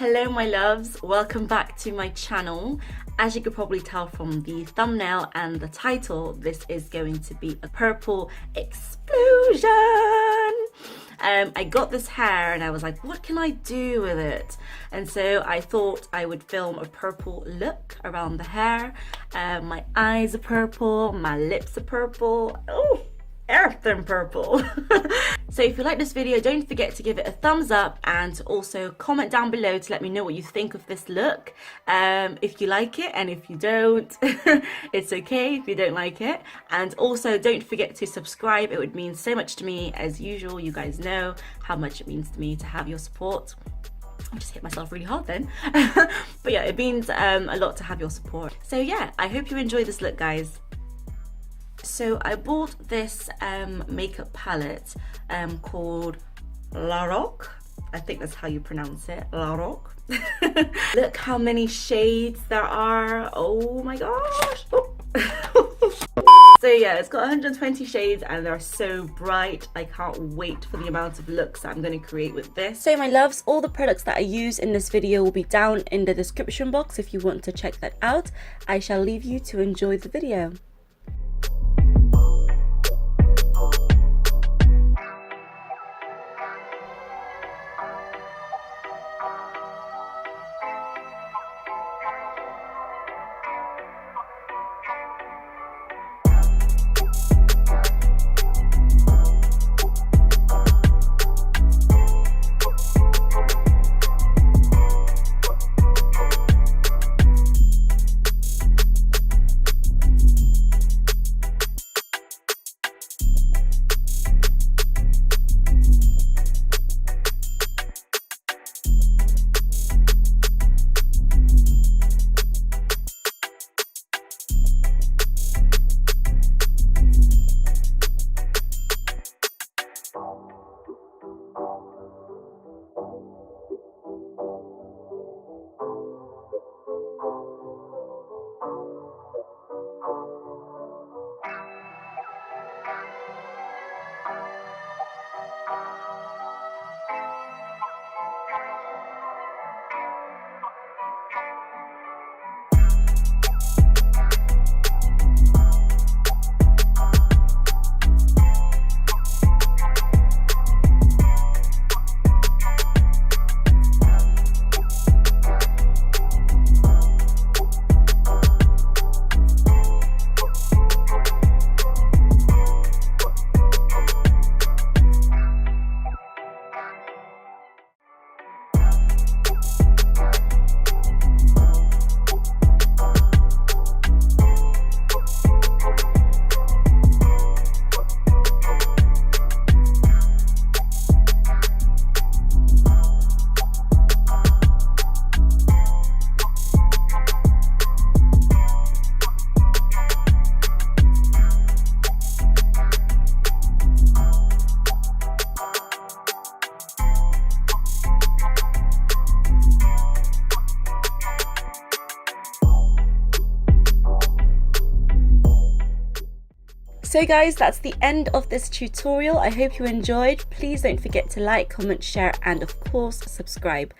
Hello my loves, welcome back to my channel. As you could probably tell from the thumbnail and the title, this is going to be a purple explosion. I got this hair and I was like, what can I do with it? And so I thought I would film a purple look around the hair. My eyes are purple, my lips are purple. Oh, everything purple. So if you like this video, don't forget to give it a thumbs up and also comment down below to let me know what you think of this look. If you like it, and if you don't, it's okay if you don't like it. And also don't forget to subscribe. It would mean so much to me. As usual, you guys know how much it means to me to have your support. I just hit myself really hard then. But yeah, it means a lot to have your support. So yeah, I hope you enjoy this look, guys. So I bought this makeup palette called LaRoc. I think that's how you pronounce it, LaRoc. Look how many shades there are. Oh my gosh. Oh. So yeah, it's got 120 shades and they're so bright. I can't wait for the amount of looks that I'm going to create with this. So my loves, all the products that I use in this video will be down in the description box if you want to check that out. I shall leave you to enjoy the video. So guys, that's the end of this tutorial. I hope you enjoyed. Please don't forget to like, comment, share, and of course subscribe.